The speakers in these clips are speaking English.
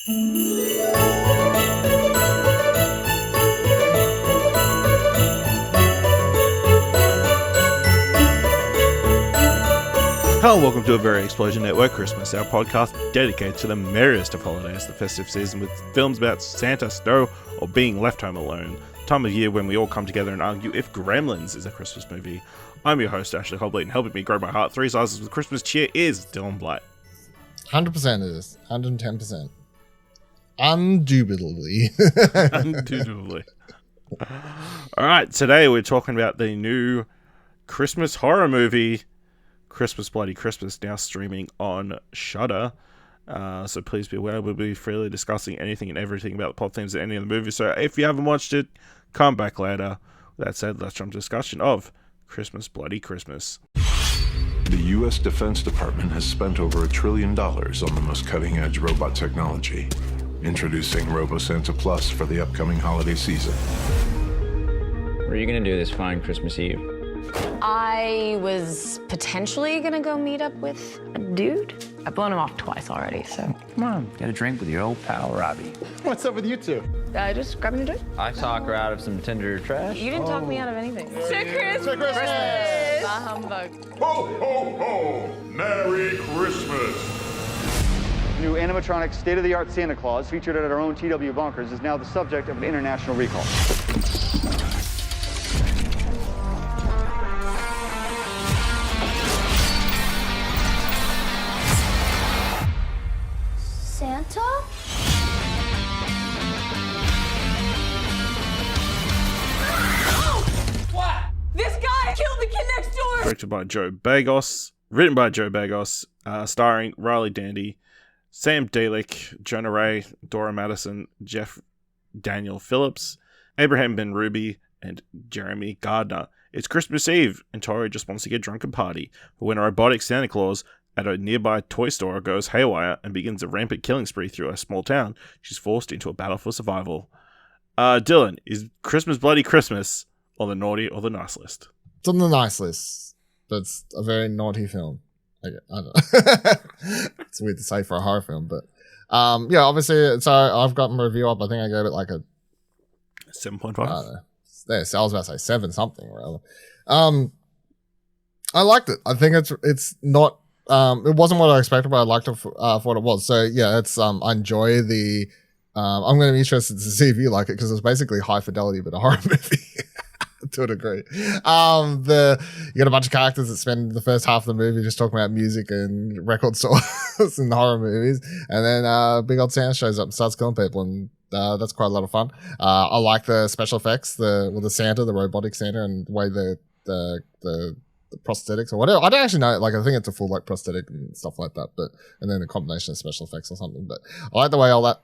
Hello, welcome to A Very Explosion Network Christmas, our podcast dedicated to the merriest of holidays, the festive season, with films about Santa, snow, or being left home alone. Time of year when we all come together and argue if Gremlins is a Christmas movie. I'm your host, Ashley Hobley, and helping me grow my heart 3 sizes with Christmas cheer is Dylan Blight. 100% it is. 110%. Undoubtedly. Undoubtedly. Alright, today we're talking about the new Christmas horror movie, Christmas Bloody Christmas, now streaming on Shudder. So please be aware, we'll be freely discussing anything and everything about the plot themes of any of the movie. So if you haven't watched it, come back later. With that said, let's jump to discussion of Christmas Bloody Christmas. The U.S. Defense Department has spent over $1 trillion on the most cutting-edge robot technology, introducing RoboSanta Plus for the upcoming holiday season. What are you gonna do this fine Christmas Eve? I was potentially gonna go meet up with a dude. I've blown him off twice already, so. Come on, get a drink with your old pal, Robbie. What's up with you two? Just grabbing a drink. I talk her out of some Tinder trash. You didn't talk me out of anything. Merry Christmas! Bah humbug. Ho, ho, ho! Merry Christmas! New animatronic state-of-the-art Santa Claus, featured at our own TW Bonkers, is now the subject of an international recall. Santa? What? This guy killed the kid next door! Directed by Joe Begos, written by Joe Begos, starring Riley Dandy, Sam Delich, Jonah Ray, Dora Madison, Daniel Phillips, Abraham Benrubi, and Jeremy Gardner. It's Christmas Eve, and Tori just wants to get drunk and party. But when a robotic Santa Claus at a nearby toy store goes haywire and begins a rampant killing spree through a small town, she's forced into a battle for survival. Dylan, is Christmas Bloody Christmas on the naughty or the nice list? It's on the nice list. That's a very naughty film. I don't know. It's weird to say for a horror film, but yeah, obviously, so I've got my review up. I think I gave it like a 7.5. I don't know. Yeah, so I was about to say 7 something rather. I liked it. I think it's not. It wasn't what I expected, but I liked it for what it was. So yeah, it's I enjoy the. I'm going to be interested to see if you like it because it's basically high fidelity but a horror movie. To a degree. You got a bunch of characters that spend the first half of the movie just talking about music and record stores and horror movies, and then big old Santa shows up and starts killing people, and that's quite a lot of fun. I like the special effects, the Santa, the robotic Santa, and the way the prosthetics or whatever. I don't actually know. Like, I think it's a full like prosthetic and stuff like that. But and then a combination of special effects or something. But I like the way all that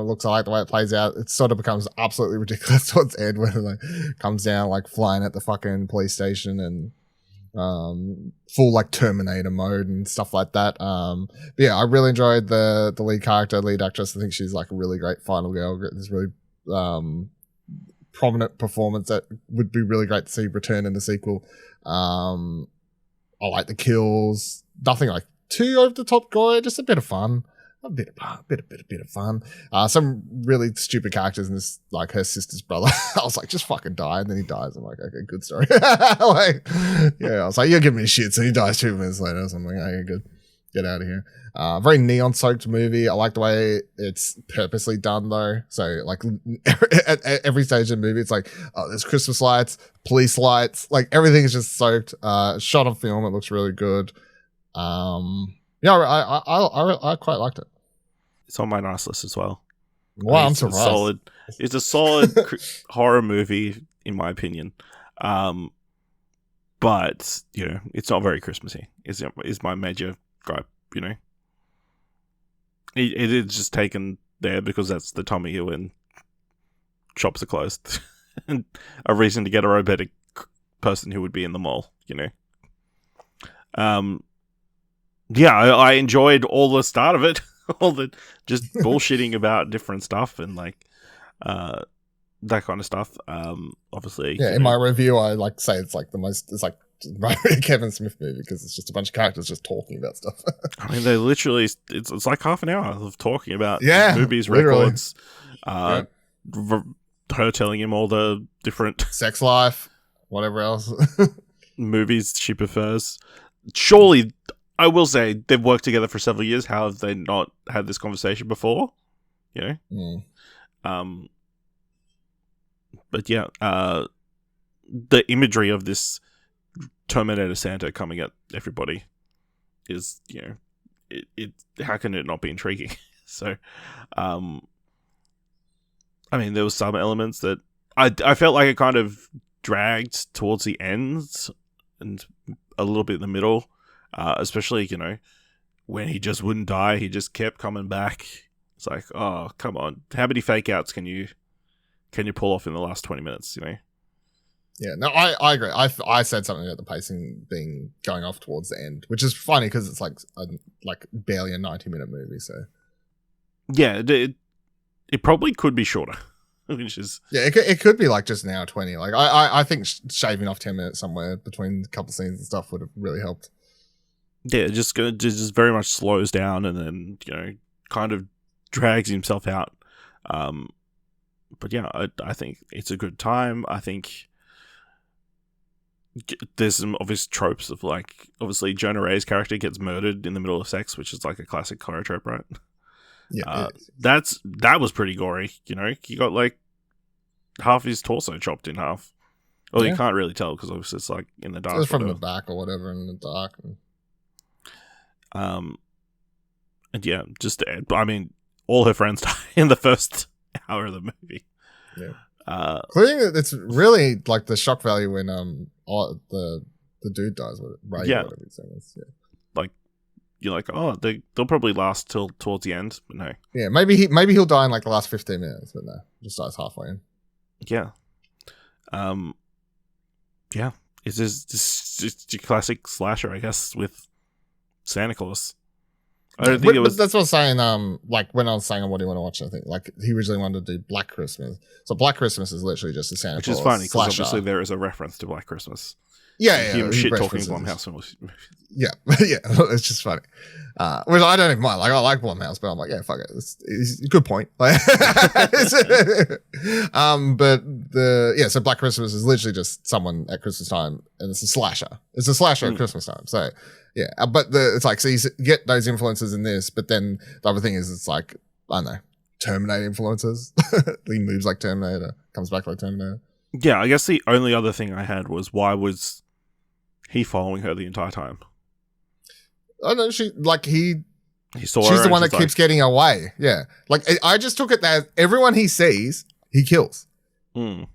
looks. I like the way it plays out. It sort of becomes absolutely ridiculous towards the end when it like comes down like flying at the fucking police station and full like Terminator mode and stuff like that. But yeah, I really enjoyed the lead actress. I think she's like a really great final girl. This really prominent performance that would be really great to see return in the sequel. I like the kills. Nothing like too over the top gory, just a bit of fun. A bit of fun. Some really stupid characters in this, like her sister's brother. I was like, just fucking die, and then he dies. I'm like, okay, good story. Like, yeah, I was like, you're giving me shit, so he dies 2 minutes later. So I'm like, okay, good. Get out of here. Very neon soaked movie. I like the way it's purposely done though. So like at every stage of the movie, it's like, oh, there's Christmas lights, police lights, like everything is just soaked. Shot on film. It looks really good. Yeah, I quite liked it. It's on my nice list as well. Wow, I'm surprised. It's a solid horror movie in my opinion. But you know, it's not very Christmassy. Is my major gripe, you know. It is just taken there because that's the time of year when shops are closed. And a reason to get a robotic person who would be in the mall, you know. Yeah, I enjoyed all the start of it. All the just bullshitting about different stuff and like that kind of stuff. Obviously. Yeah, in my review I like say it's like Kevin Smith movie because it's just a bunch of characters just talking about stuff. I mean, they literally, it's like half an hour of talking about Yeah, movies, literally. records, her telling him all the different Sex life, whatever else. movies she prefers. Surely, I will say, they've worked together for several years. How have they not had this conversation before? You know? But yeah, the imagery of this Terminator Santa coming at everybody is, you know, it how can it not be intriguing? So, I mean, there was some elements that I felt like it kind of dragged towards the ends and a little bit in the middle, especially, you know, when he just wouldn't die, he just kept coming back. It's like, oh, come on, how many fake outs can you pull off in the last 20 minutes, you know? Yeah, no, I agree. I said something about the pacing being going off towards the end, which is funny because it's like barely a 90-minute movie. So yeah, it probably could be shorter, which is it could be like just an hour 20. Like I think shaving off 10 minutes somewhere between a couple scenes and stuff would have really helped. Yeah, it just very much slows down and then, you know, kind of drags himself out. But yeah, I think it's a good time. I think there's some obvious tropes of, like, obviously Jonah Ray's character gets murdered in the middle of sex, which is like a classic horror trope, right? Yeah, that was pretty gory. You know, he got like half his torso chopped in half. Well, you can't really tell because obviously it's like in the dark. It's from the back or whatever in the dark. And yeah, just I mean, all her friends die in the first hour of the movie. Yeah. Including it's really like the shock value when the dude dies with it, right? Yeah. Whatever his name is. Yeah. Like, you're like, oh, they'll probably last till towards the end, but no. Yeah, maybe he'll die in like the last 15 minutes, but no, just dies halfway in. Yeah. Yeah. It's just a classic slasher, I guess, with Santa Claus. I don't think it was. But that's what I was saying. Like when I was saying, what do you want to watch? I think like he originally wanted to do Black Christmas. So Black Christmas is literally just a Santa Which Claus is funny because slasher. obviously there is a reference to Black Christmas. Yeah, Him shit talking references. Blumhouse. Yeah, yeah, it's just funny. Which I don't even mind. Like I like Blumhouse, but I'm like, yeah, fuck it. It's a good point. Like, so Black Christmas is literally just someone at Christmas time, and it's a slasher. It's a slasher at Christmas time. So yeah, but it's like so you get those influences in this, but then the other thing is it's like I don't know, Terminator influences. He moves like Terminator, comes back like Terminator. Yeah, I guess the only other thing I had was why was he following her the entire time? I don't know. He saw her. She's the one and that keeps getting away. Yeah. Like, I just took it that everyone he sees, he kills. Mm.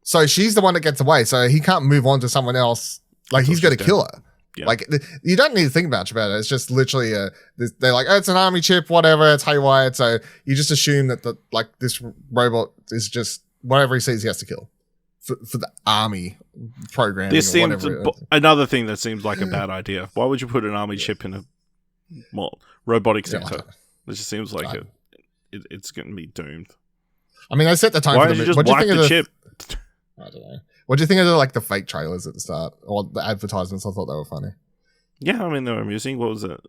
So she's the one that gets away. So he can't move on to someone else. Like, he's going to kill her. Yeah. Like, you don't need to think much about it. It's just literally, they're like, oh, it's an army chip, whatever. It's haywire. So you just assume that this robot is just whatever he sees, he has to kill for the army program. This seems another thing that seems like a bad idea. Why would you put an army chip in a robotic center? It just seems like it's going to be doomed. I mean, they set the time Why for did the you just wipe the chip? I don't know. What do you think of the fake trailers at the start or the advertisements? I thought they were funny. Yeah, I mean, they were amusing. What was it?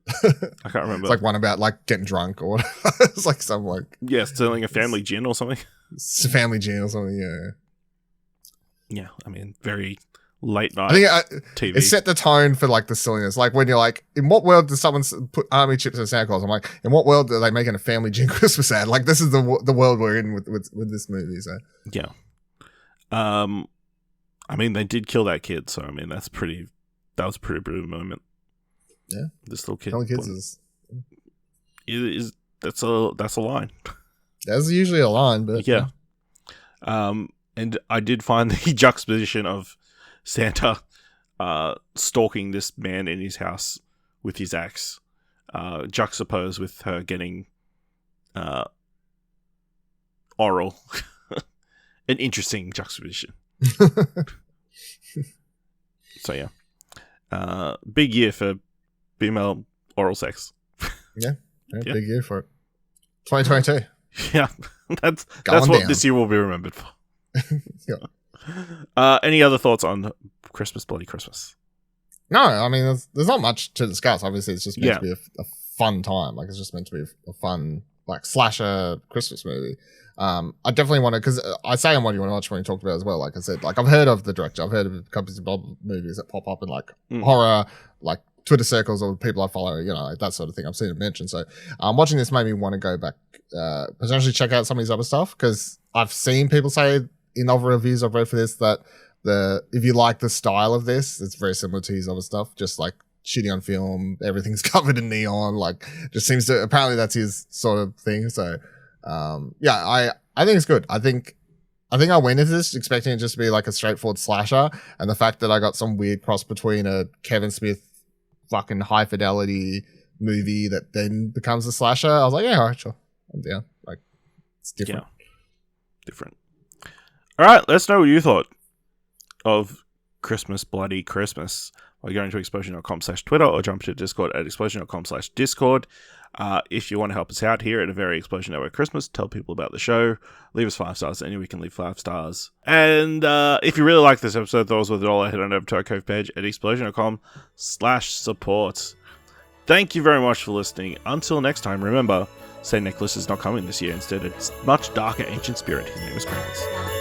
I can't remember. It's like one about like getting drunk or whatever. It's like some like stealing a family gin or something. It's a family gin or something. Yeah. Yeah, I mean, very late night. I think TV. It set the tone for like the silliness. Like when you're like, in what world does someone put army chips in Santa Claus? I'm like, in what world are they making a family gin Christmas ad? Like this is the world we're in with this movie. So yeah. I mean, they did kill that kid, so I mean, that was a pretty brutal moment. Yeah, this little kid. Killing kids that's a line. That's usually a line, but yeah. And I did find the juxtaposition of Santa stalking this man in his house with his axe, juxtaposed with her getting oral. An interesting juxtaposition. So yeah, big year for female oral sex. Yeah, big year for it. 2022. Yeah, that's what down. this year will be remembered for. Yeah. Any other thoughts on Christmas, Bloody Christmas? No, I mean, there's not much to discuss. Obviously, it's just meant to be a fun time. Like, it's just meant to be a fun, like, slasher Christmas movie. I definitely want to, because I say I'm what you want to watch when you talked about it as well. Like I said, like, I've heard of the director. I've heard of copies of Bob movies that pop up in, like, horror, like, Twitter circles or people I follow, you know, like that sort of thing. I've seen it mentioned. So, watching this made me want to go back, potentially check out some of these other stuff, because I've seen people say in other reviews I've read for this that if you like the style of this, it's very similar to his other stuff, just like shooting on film, everything's covered in neon, like just seems to, apparently that's his sort of thing. So, yeah, I think it's good. I think I went into this expecting it just to be like a straightforward slasher, and the fact that I got some weird cross between a Kevin Smith fucking high fidelity movie that then becomes a slasher, I was like, yeah, all right, sure, I'm down. Like, it's different. Yeah. Different. All right, let us know what you thought of Christmas Bloody Christmas by going to explosion.com/Twitter or jump to Discord at explosion.com/Discord. If you want to help us out here at a very Explosion Network Christmas, tell people about the show, leave us 5 stars, anywhere we can leave 5 stars. And if you really like this episode, throw us with $1, head on over to our Cove page at explosion.com/support. Thank you very much for listening. Until next time, remember, St. Nicholas is not coming this year. Instead, it's much darker ancient spirit. His name is Krampus.